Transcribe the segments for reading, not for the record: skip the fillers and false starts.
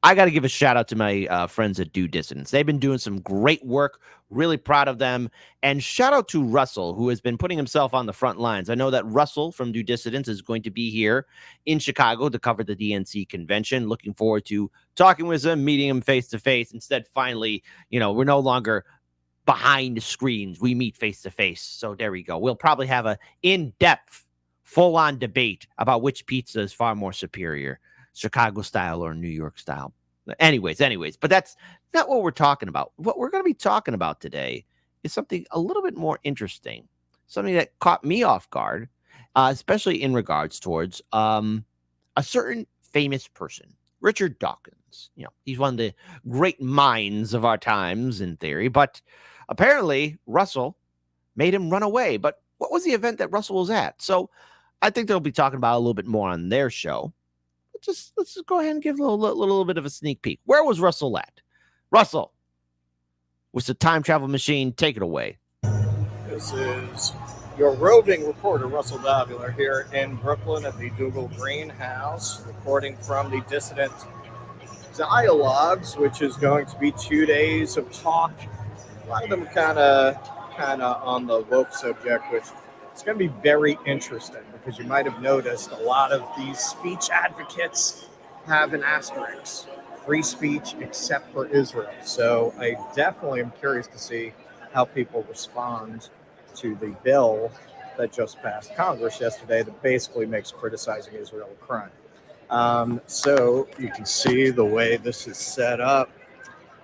I got to give a shout out to my friends at Dissidence. They've been doing some great work. Really proud of them. And shout out to Russell, who has been putting himself on the front lines. I know that Russell from Dissidence is going to be here in Chicago to cover the DNC convention. Looking forward to talking with him, meeting him face to face. Instead, finally, we're no longer behind the screens. We meet face to face. So there we go. We'll probably have a in-depth, full-on debate about which pizza is far more superior, Chicago style or New York style. Anyways, but that's not what we're talking about. What we're going to be talking about today is something a little bit more interesting, something that caught me off guard, especially in regards towards a certain famous person, Richard Dawkins. He's one of the great minds of our times in theory, but apparently Russell made him run away. But what was the event that Russell was at? So I think they'll be talking about a little bit more on their show. Let's just go ahead and give a little bit of a sneak peek. Where was Russell at? Russell, with the time travel machine, take it away. This is your roving reporter, Russell Davila, here in Brooklyn at the Dougal Greenhouse, reporting from the Dissident Dialogues, which is going to be 2 days of talk. A lot of them kind of on the woke subject, which it's going to be very interesting because you might have noticed a lot of these speech advocates have an asterisk, free speech except for Israel. So I definitely am curious to see how people respond to the bill that just passed Congress yesterday that basically makes criticizing Israel a crime. So you can see the way this is set up.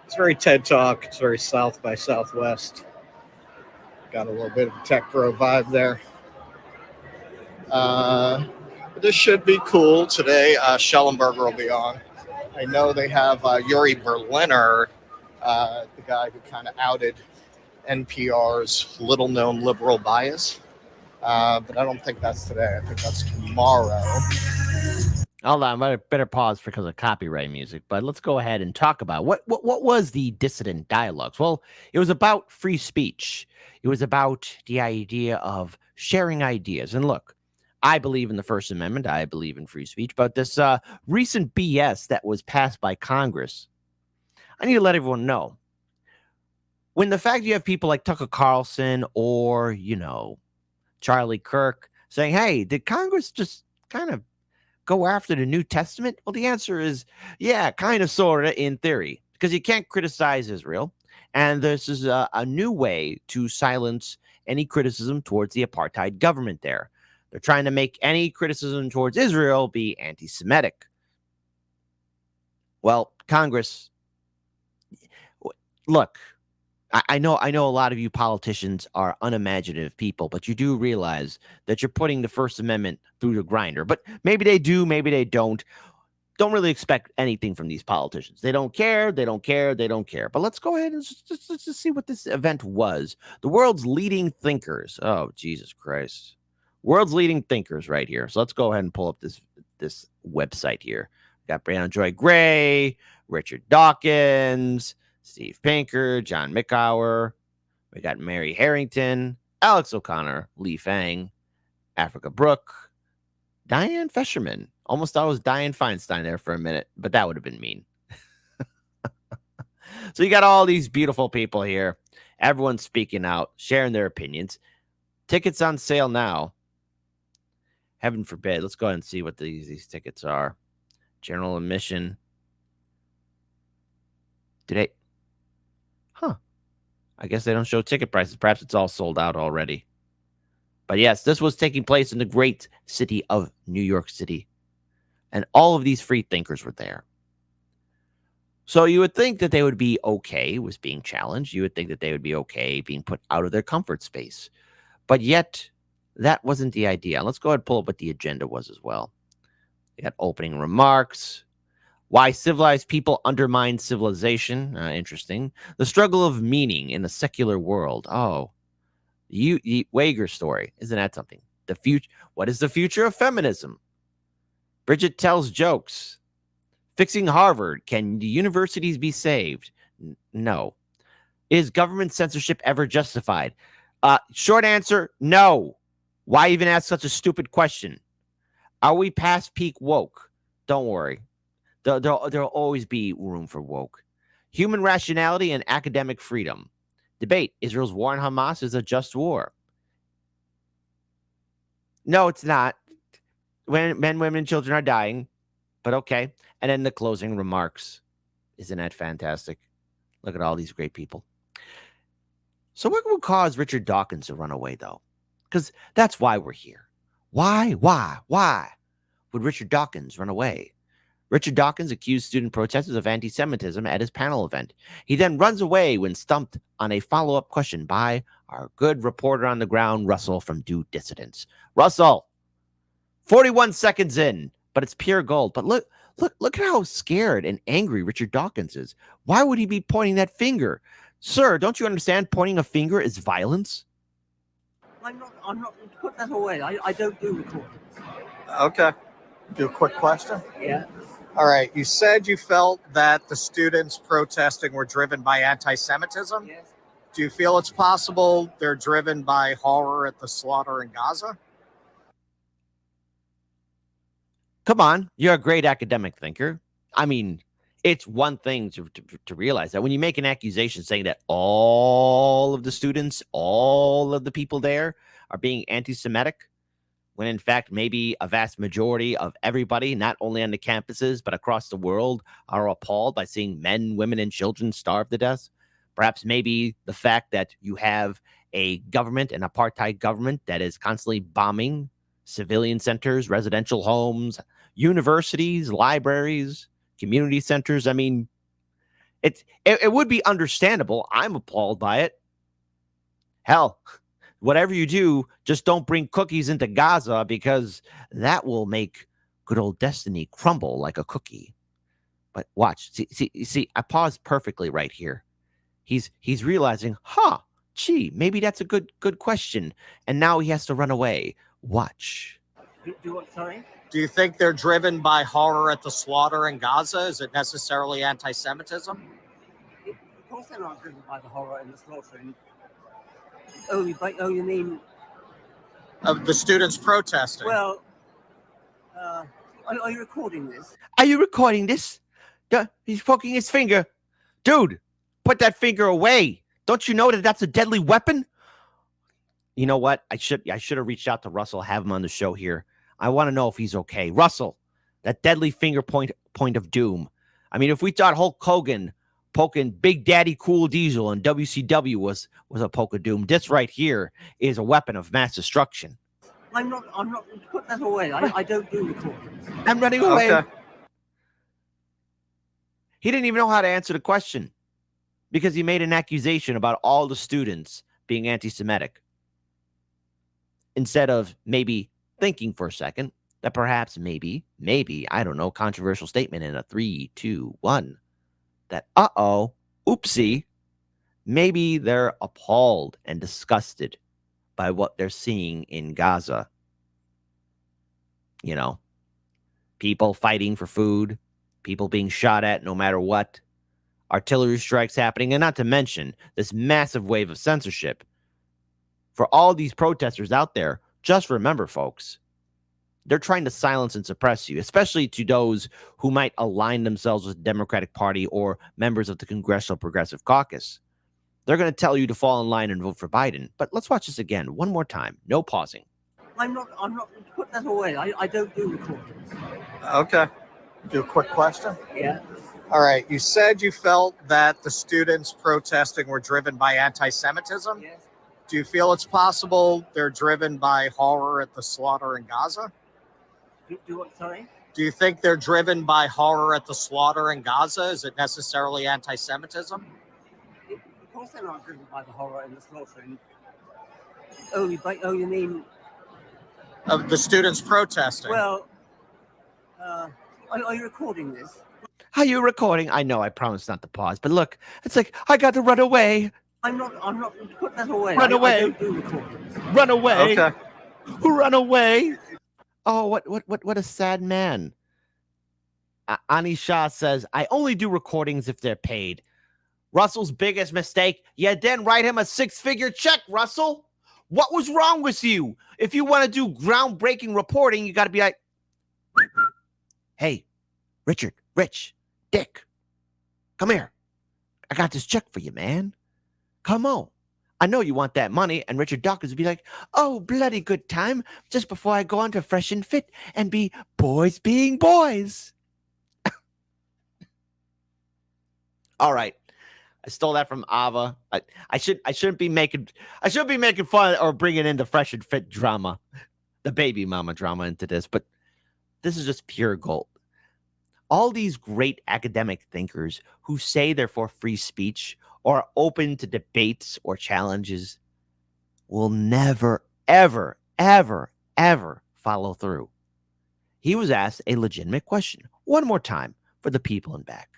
It's very TED Talk. It's very South by Southwest. Got a little bit of a tech bro vibe there. This should be cool. Today, Schellenberger will be on. I know they have Yuri Berliner, the guy who kind of outed NPR's little-known liberal bias. But I don't think that's today. I think that's tomorrow. Hold on, I better pause because of copyright music. But let's go ahead and talk about what was the Dissident Dialogues. Well, it was about free speech. It was about the idea of sharing ideas. And look, I believe in the First Amendment. I believe in free speech. But this recent BS that was passed by Congress, I need to let everyone know. When the fact you have people like Tucker Carlson or, Charlie Kirk saying, hey, did Congress just kind of go after the New Testament? Well, the answer is, yeah, kind of, sort of, in theory, because you can't criticize Israel. And this is a new way to silence any criticism towards the apartheid government there. They're trying to make any criticism towards Israel be anti-Semitic. Well, Congress, look, I know a lot of you politicians are unimaginative people, but you do realize that you're putting the First Amendment through the grinder. But maybe they do, maybe they don't. Don't really expect anything from these politicians. They don't care. But let's go ahead and just see what this event was. The world's leading thinkers. Oh, Jesus Christ. World's leading thinkers right here. So let's go ahead and pull up this website here. We got Brianna Joy Gray, Richard Dawkins, Steve Pinker, John Mickower. We got Mary Harrington, Alex O'Connor, Lee Fang, Africa Brooke, Diane Fesherman. Almost thought it was Diane Feinstein there for a minute, but that would have been mean. So you got all these beautiful people here. Everyone's speaking out, sharing their opinions. Tickets on sale now. Heaven forbid. Let's go ahead and see what these tickets are. General admission. Today. Huh. I guess they don't show ticket prices. Perhaps it's all sold out already. But yes, this was taking place in the great city of New York City. And all of these free thinkers were there. So you would think that they would be okay with being challenged. You would think that they would be okay being put out of their comfort space. But yet, that wasn't the idea. Let's go ahead and pull up what the agenda was as well. They got opening remarks. Why civilized people undermine civilization. Interesting. The struggle of meaning in a secular world. Oh, Wager's story. Isn't that something? The future. What is the future of feminism? Bridget tells jokes. Fixing Harvard. Can the universities be saved? No. Is government censorship ever justified? Short answer, no. Why even ask such a stupid question? Are we past peak woke? Don't worry. There'll always be room for woke. Human rationality and academic freedom. Debate. Israel's war on Hamas is a just war. No, it's not. When men, women, and children are dying, but okay. And then the closing remarks. Isn't that fantastic? Look at all these great people. So what would cause Richard Dawkins to run away, though? Because that's why we're here. Why would Richard Dawkins run away? Richard Dawkins accused student protesters of anti-Semitism at his panel event. He then runs away when stumped on a follow-up question by our good reporter on the ground, Russell from Do Dissidence. Russell, 41 seconds in, but it's pure gold. But look at how scared and angry Richard Dawkins is. Why would he be pointing that finger? Sir, don't you understand pointing a finger is violence? I'm not, put that away. I don't do recordings. Okay. Do a quick question? Yeah. All right. You said you felt that the students protesting were driven by anti-Semitism. Yes. Do you feel it's possible they're driven by horror at the slaughter in Gaza? Come on, you're a great academic thinker. I mean, it's one thing to realize that when you make an accusation saying that all of the students, all of the people there are being anti-Semitic, when in fact maybe a vast majority of everybody, not only on the campuses, but across the world, are appalled by seeing men, women, and children starve to death. Perhaps maybe the fact that you have a government, an apartheid government, that is constantly bombing civilian centers, residential homes, universities, libraries, community centers. I mean, it would be understandable. I'm appalled by it. Hell, whatever you do, just don't bring cookies into Gaza, because that will make good old destiny crumble like a cookie. But watch, see, I paused perfectly right here. He's realizing, gee, maybe that's a good question. And now he has to run away. Watch. Do what, sorry? Do you think they're driven by horror at the slaughter in Gaza? Is it necessarily anti-Semitism? Of course they're not driven by the horror and the slaughtering. You mean... Of the students protesting? Well, are you recording this? Are you recording this? He's poking his finger. Dude, put that finger away. Don't you know that that's a deadly weapon? You know what? I should have reached out to Russell, have him on the show here. I want to know if he's okay. Russell, that deadly finger point of doom. I mean, if we thought Hulk Hogan poking Big Daddy Cool Diesel and WCW was a poke of doom, this right here is a weapon of mass destruction. I'm not, put that away. I don't do recordings. I'm running away. Okay. He didn't even know how to answer the question because he made an accusation about all the students being anti-Semitic, instead of maybe thinking for a second that perhaps maybe, I don't know, controversial statement in a 3, 2, 1, that, oopsie, maybe they're appalled and disgusted by what they're seeing in Gaza. You know, people fighting for food, people being shot at no matter what, artillery strikes happening, and not to mention this massive wave of censorship. For all these protesters out there, just remember, folks, they're trying to silence and suppress you, especially to those who might align themselves with the Democratic Party or members of the Congressional Progressive Caucus. They're going to tell you to fall in line and vote for Biden. But let's watch this again, one more time. No pausing. I'm not, put that away. I don't do recordings. Okay. Do a quick question? Yeah. All right. You said you felt that the students protesting were driven by anti-Semitism. Yes. Do you feel it's possible they're driven by horror at the slaughter in Gaza? Do what, sorry? Do you think they're driven by horror at the slaughter in Gaza? Is it necessarily anti-Semitism? Of course they're not driven by the horror and the slaughtering. You mean... Of the students protesting? Well, are you recording this? Are you recording? I know, I promised not to pause, but look, it's like, I got to run away. I'm not, put that away. Run away. I don't do recordings. Run away. Okay. Run away. Oh, what a sad man. Ani Shah says, I only do recordings if they're paid. Russell's biggest mistake, you didn't write him a 6-figure check, Russell. What was wrong with you? If you want to do groundbreaking reporting, you got to be like, hey, Richard, Rich, Dick, come here. I got this check for you, man. Come on. I know you want that money. And Richard Dawkins would be like, oh, bloody good time. Just before I go on to Fresh and Fit and be boys being boys. All right. I stole that from Ava. I shouldn't be making fun or bringing in the Fresh and Fit drama, the baby mama drama into this, but this is just pure gold. All these great academic thinkers who say they're for free speech or are open to debates or challenges will never, ever, ever, ever follow through. He was asked a legitimate question one more time for the people in back.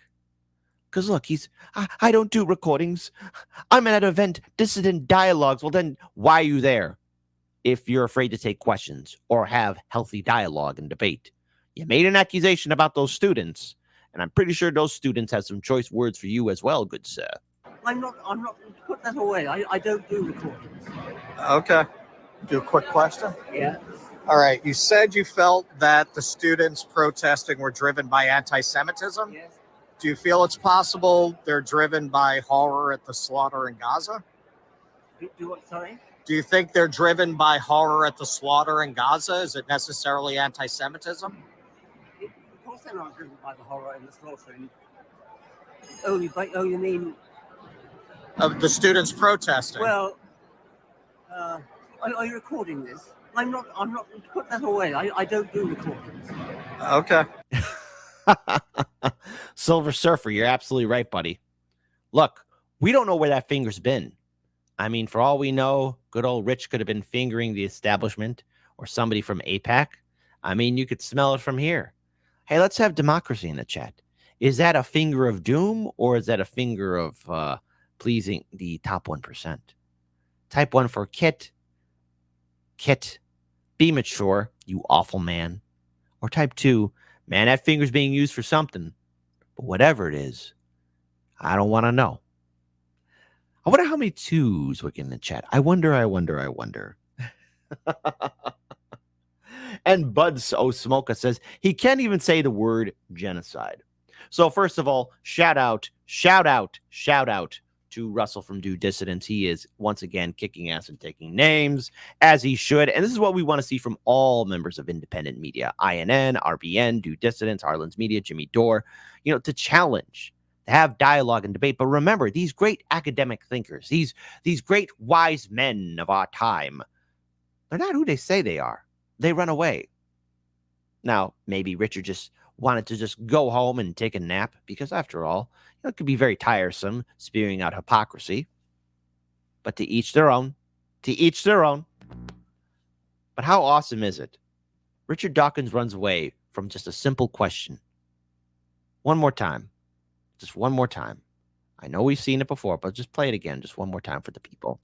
Because look, I don't do recordings. I'm at an event, Dissident Dialogues. Well, then why are you there if you're afraid to take questions or have healthy dialogue and debate? You made an accusation about those students, and I'm pretty sure those students have some choice words for you as well, good sir. I'm not, put that away. I don't do recordings. Okay. Do a quick question. Yeah. All right. You said you felt that the students protesting were driven by anti-Semitism. Yes. Do you feel it's possible they're driven by horror at the slaughter in Gaza? Do what, sorry? Do you think they're driven by horror at the slaughter in Gaza? Is it necessarily anti-Semitism? Of course they're not driven by the horror and the slaughtering. Oh, you mean... Of the students protesting? Well, are you recording this? I'm not, put that away. I don't do recordings. Okay. Silver Surfer, you're absolutely right, buddy. Look, we don't know where that finger's been. I mean, for all we know, good old Rich could have been fingering the establishment or somebody from APAC. I mean, you could smell it from here. Hey, let's have democracy in the chat. Is that a finger of doom or is that a finger of pleasing the top 1%? Type 1 for Kit. Kit, be mature, you awful man. Or type 2, man, that finger's being used for something. But whatever it is, I don't want to know. I wonder how many 2s we get in the chat. I wonder. And Buds O Smoka says he can't even say the word genocide. So first of all, shout out to Russell from Do Dissidence. He is once again kicking ass and taking names as he should. And this is what we want to see from all members of independent media, INN, RBN, Do Dissidence, Harlan's Media, Jimmy Dore, to challenge, to have dialogue and debate. But remember, these great academic thinkers, these great wise men of our time, they're not who they say they are. They run away. Now, maybe Richard just wanted to just go home and take a nap because after all, it could be very tiresome spewing out hypocrisy. But to each their own. But how awesome is it? Richard Dawkins runs away from just a simple question. One more time. Just one more time. I know we've seen it before, but just play it again just one more time for the people.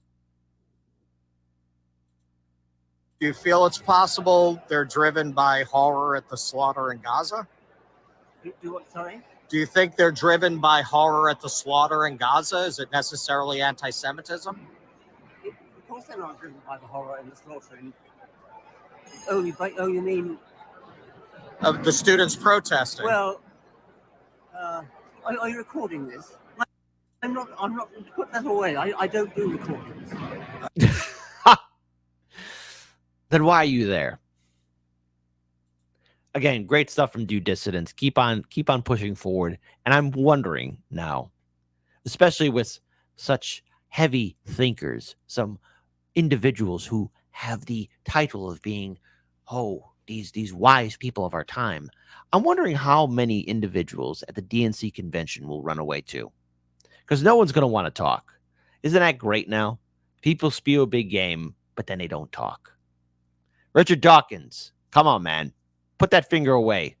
Do you feel it's possible they're driven by horror at the slaughter in Gaza? Do what, sorry? Do you think they're driven by horror at the slaughter in Gaza? Is it necessarily anti-Semitism? Of course they're not driven by the horror and the slaughtering. Oh, you mean... Of the students protesting? Well, are you recording this? I'm not, put that away. I don't do recordings. Then why are you there? Again, great stuff from Do Dissidence. Keep on pushing forward. And I'm wondering now, especially with such heavy thinkers, some individuals who have the title of being, these wise people of our time. I'm wondering how many individuals at the DNC convention will run away too. Because no one's going to want to talk. Isn't that great now? People spew a big game, but then they don't talk. Richard Dawkins, come on, man. Put that finger away.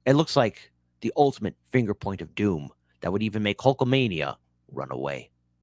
It looks like the ultimate finger point of doom that would even make Hulkamania run away.